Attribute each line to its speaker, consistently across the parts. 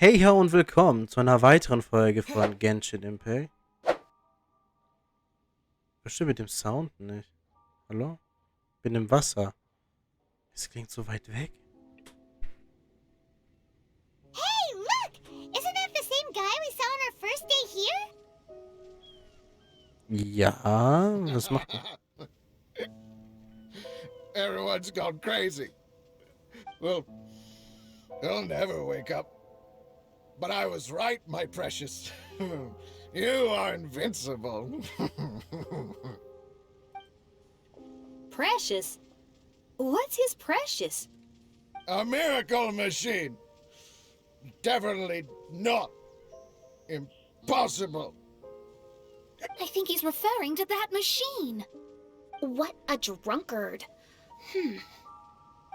Speaker 1: Heyhoo und willkommen zu einer weiteren Folge von Genshin Impact. Bestimmt mit dem Sound nicht. Hallo? Bin im Wasser. Es klingt so weit weg.
Speaker 2: Hey, look! Isn't that the same guy we saw on our first day here?
Speaker 1: Ja, was macht er?
Speaker 3: Everyone's gone crazy. Well, they'll never wake up. But I was right, my precious. You are invincible.
Speaker 4: Precious? What's his precious?
Speaker 3: A miracle machine. Definitely not impossible.
Speaker 4: I think he's referring to that machine. What a drunkard.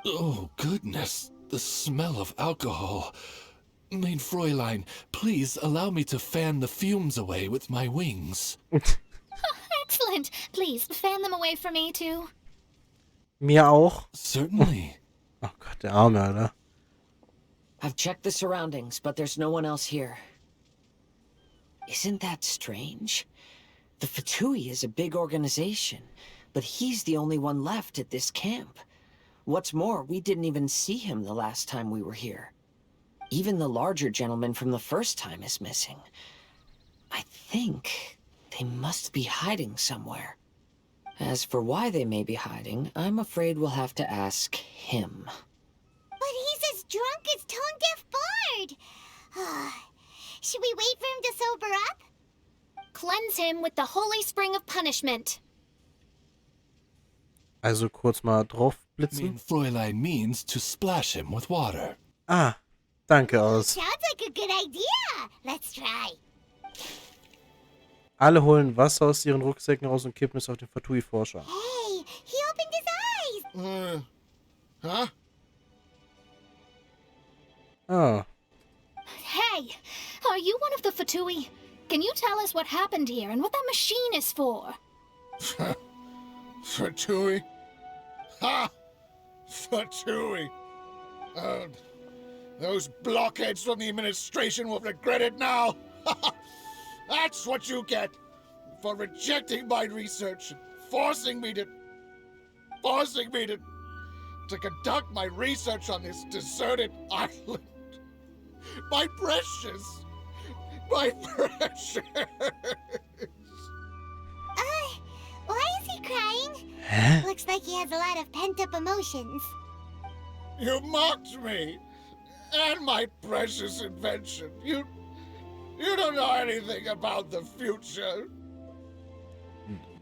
Speaker 5: Oh, goodness. The smell of alcohol. Mein Fräulein, please allow me to fan the fumes away with my wings.
Speaker 4: Excellent. Please, fan them away from me, too.
Speaker 1: Mir auch.
Speaker 5: Certainly.
Speaker 1: Oh Gott, der Arme, Alter.
Speaker 6: I've checked the surroundings, but there's no one else here. Isn't that strange? The Fatui is a big organization, but he's the only one left at this camp. What's more, we didn't even see him the last time we were here. Even the larger gentleman from the first time is missing. I think they must be hiding somewhere. As for why they may be hiding, I'm afraid we'll have to ask him.
Speaker 2: But he's as drunk as tone-deaf Bard. Should we wait for him to sober up?
Speaker 4: Cleanse him with the holy spring of punishment.
Speaker 1: Also kurz mal drauf blitzen.
Speaker 5: Mein Fräulein means to splash him with water.
Speaker 1: Ah, danke aus.
Speaker 2: Sounds like a good idea. Let's try.
Speaker 1: Alle holen Wasser aus ihren Rucksäcken raus und kippen es auf den Fatui-Forscher.
Speaker 2: Hey, he opened his eyes.
Speaker 3: Huh?
Speaker 1: Ah,
Speaker 4: Hey, are you one of the Fatui? Can you tell us what happened here and what that machine is for?
Speaker 3: Fatui? Ha! Fatui! Those blockheads from the administration will regret it now. That's what you get for rejecting my research and forcing me to conduct my research on this deserted island. My precious! My precious!
Speaker 2: Why is he crying?
Speaker 1: hä?
Speaker 2: Looks like he has a lot of pent-up emotions.
Speaker 3: You mocked me! And my precious invention. You don't know anything about the future.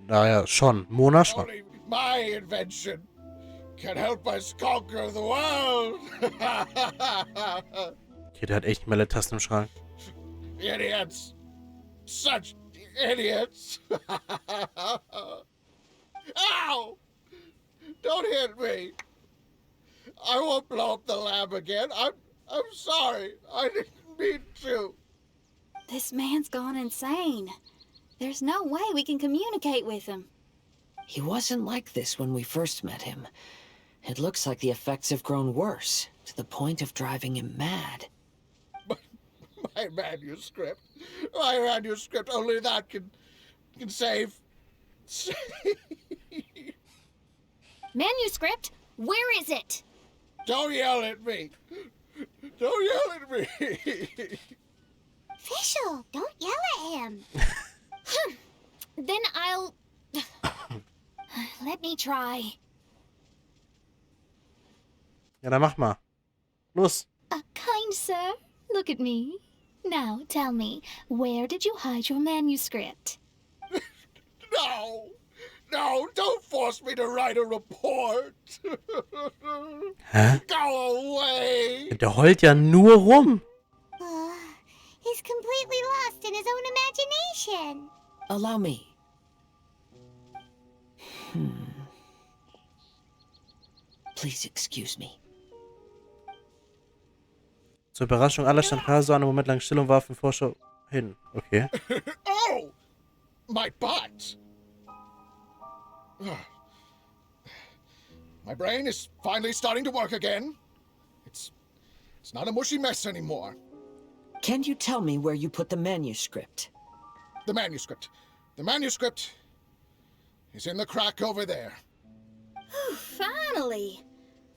Speaker 1: Naja, schon. Mona schon.
Speaker 3: Only my invention can help us conquer the world.
Speaker 1: Okay, der hat echt nicht mehr alle Tasten im Schrank.
Speaker 3: Idiots. Such idiots. Ow! Don't hit me. I won't blow up the lab again. I'm sorry. I didn't mean to.
Speaker 4: This man's gone insane. There's no way we can communicate with him.
Speaker 6: He wasn't like this when we first met him. It looks like the effects have grown worse, to the point of driving him mad.
Speaker 3: My manuscript. My manuscript. Only that can save.
Speaker 4: Manuscript? Where is it?
Speaker 3: Don't yell at me. Don't yell at me.
Speaker 2: Fischl, don't yell at him.
Speaker 4: Then I'll... Let me try.
Speaker 1: Ja, dann mach mal. Los.
Speaker 4: Kind sir, look at me. Now tell me, where did you hide your manuscript?
Speaker 3: No, don't force me to write a report.
Speaker 1: Hä?
Speaker 3: Go away.
Speaker 1: Der heult ja nur rum.
Speaker 2: He's completely lost in his own imagination.
Speaker 6: Allow me. Please excuse me.
Speaker 1: Zur Überraschung aller stand Kazuha einen Moment lang still und warf den Forscher hin. Okay.
Speaker 3: Oh, my butt. My brain is finally starting to work again. It's not a mushy mess anymore.
Speaker 6: Can you tell me where you put the manuscript?
Speaker 3: The manuscript. The manuscript is in the crack over there.
Speaker 7: Finally!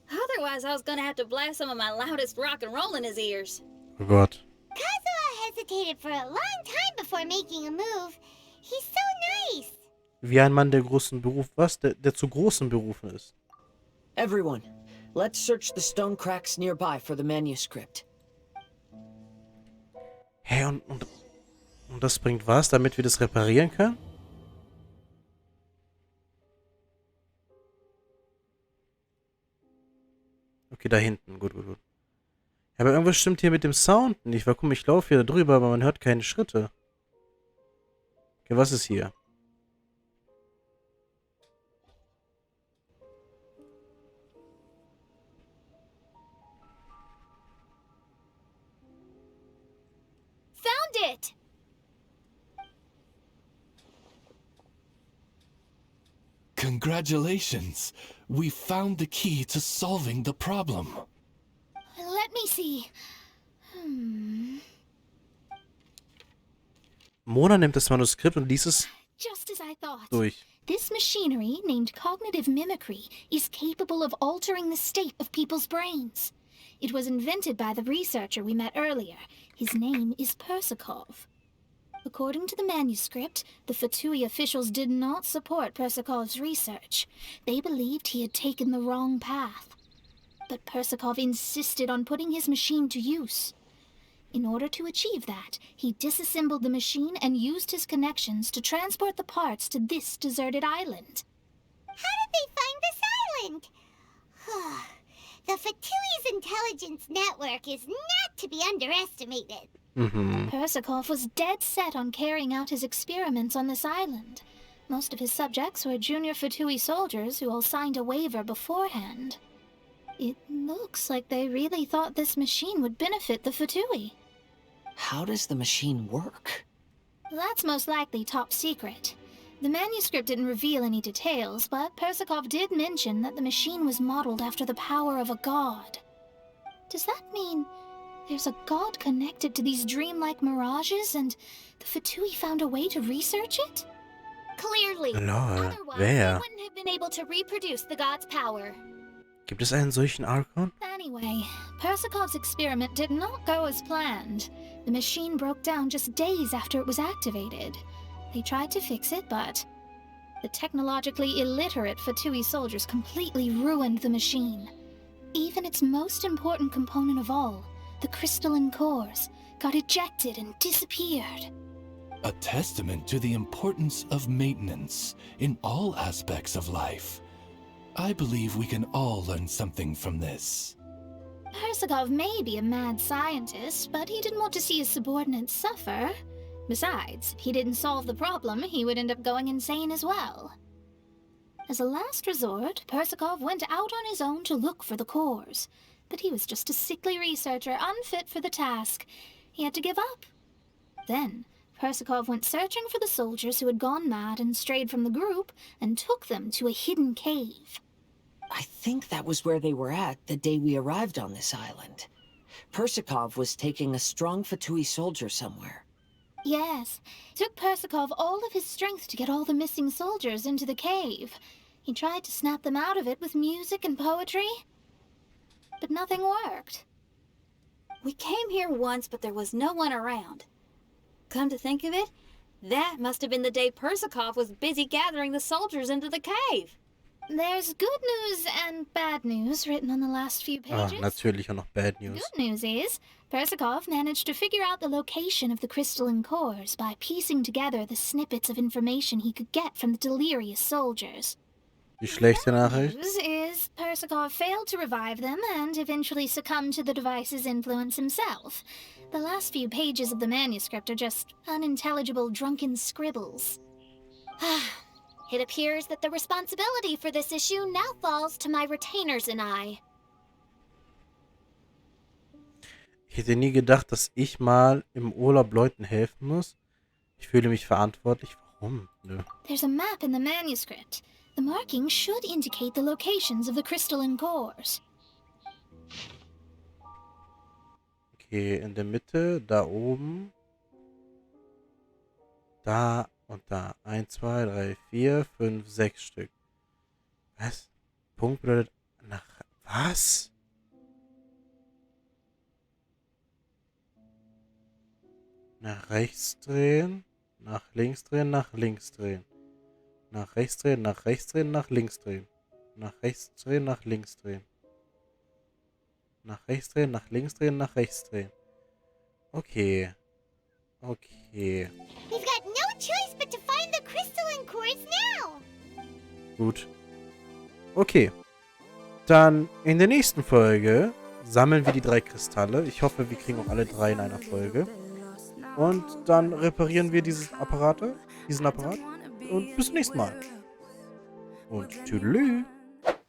Speaker 7: Otherwise, I was gonna have to blast some of my loudest rock and roll in his ears.
Speaker 1: Oh Gott.
Speaker 2: Kazuha hesitated for a long time before making a move. He's so nice.
Speaker 1: Wie ein Mann der großen Beruf, was? Der zu großen Berufen ist.
Speaker 6: Everyone, let's search the stone cracks nearby for the manuscript.
Speaker 1: Hä, und das bringt was, damit wir das reparieren können? Okay, da hinten. Gut, gut, gut. Ja, aber irgendwas stimmt hier mit dem Sound nicht. Weil, guck mal, ich laufe hier drüber, aber man hört keine Schritte. Okay, was ist hier?
Speaker 4: Found it!
Speaker 5: Congratulations! We found the key to solving the problem.
Speaker 4: Let me see.
Speaker 1: Mona nimmt das Manuskript und liest es
Speaker 4: Just as I thought.
Speaker 1: durch.
Speaker 4: This machinery, named cognitive mimicry, is capable of altering the state of people's brains. It was invented by the researcher we met earlier. His name is Persikov. According to the manuscript, the Fatui officials did not support Persikov's research. They believed he had taken the wrong path. But Persikov insisted on putting his machine to use. In order to achieve that, he disassembled the machine and used his connections to transport the parts to this deserted island.
Speaker 2: How did they find this island? The Fatui's intelligence network is not to be underestimated.
Speaker 4: Persikov was dead set on carrying out his experiments on this island. Most of his subjects were junior Fatui soldiers who all signed a waiver beforehand. It looks like they really thought this machine would benefit the Fatui.
Speaker 6: How does the machine work?
Speaker 4: That's most likely top secret. The manuscript didn't reveal any details, but Persikov did mention that the machine was modeled after the power of a god. Does that mean there's a god connected to these dreamlike mirages, and the Fatui found a way to research it?
Speaker 7: Clearly.
Speaker 1: Lol,
Speaker 7: Otherwise, they
Speaker 1: wer?
Speaker 7: wouldn't have been able to reproduce the god's power.
Speaker 1: Gibt es einen solchen Archon?
Speaker 4: Anyway, Persikov's experiment did not go as planned. The machine broke down just days after it was activated. They tried to fix it, but the technologically illiterate Fatui soldiers completely ruined the machine. Even its most important component of all, the crystalline cores, got ejected and disappeared.
Speaker 5: A testament to the importance of maintenance in all aspects of life. I believe we can all learn something from this.
Speaker 4: Persikov may be a mad scientist, but he didn't want to see his subordinates suffer. Besides, if he didn't solve the problem, he would end up going insane as well. As a last resort, Persikov went out on his own to look for the cores. But he was just a sickly researcher, unfit for the task. He had to give up. Then, Persikov went searching for the soldiers who had gone mad and strayed from the group, and took them to a hidden cave.
Speaker 6: I think that was where they were at the day we arrived on this island. Persikov was taking a strong Fatui soldier somewhere.
Speaker 4: Yes, it took Persikov all of his strength to get all the missing soldiers into the cave. He tried to snap them out of it with music and poetry, but nothing worked.
Speaker 7: We came here once, but there was no one around. Come to think of it, that must have been the day Persikov was busy gathering the soldiers into the cave.
Speaker 4: There's good news and bad news written on the last few pages.
Speaker 1: Natürlich auch noch Bad News.
Speaker 4: Good news is, Persikov managed to figure out the location of the crystalline cores by piecing together the snippets of information he could get from the delirious soldiers.
Speaker 1: Die schlechte Nachricht.
Speaker 4: News is Persikov failed to revive them and eventually succumbed to the device's influence himself. The last few pages of the manuscript are just unintelligible drunken scribbles.
Speaker 7: It appears that the responsibility for this issue now falls to my retainers and I.
Speaker 1: Ich hätte nie gedacht, dass ich mal im Urlaub Leuten helfen muss. Ich fühle mich verantwortlich. Warum? Nö.
Speaker 4: There's a map in the manuscript. The markings should indicate the locations of the crystalline cores.
Speaker 1: Okay, in der Mitte, da oben. Da und da. 1, 2, 3, 4, 5, 6 Stück. Was? Punkt bedeutet nach... Was? Nach rechts drehen. Nach links drehen, nach links drehen. Nach rechts drehen, nach rechts drehen, nach links drehen. Nach rechts drehen, nach links drehen. Nach rechts drehen, nach links drehen, nach rechts drehen. Okay. Okay.
Speaker 2: We've got no choice but to find the crystalline quartz now.
Speaker 1: Gut. Okay. Dann in der nächsten Folge sammeln wir die 3 Kristalle. Ich hoffe, wir kriegen auch alle 3 in einer Folge. Und dann reparieren wir diesen Apparat. Und bis zum nächsten Mal. Und tschüdelü.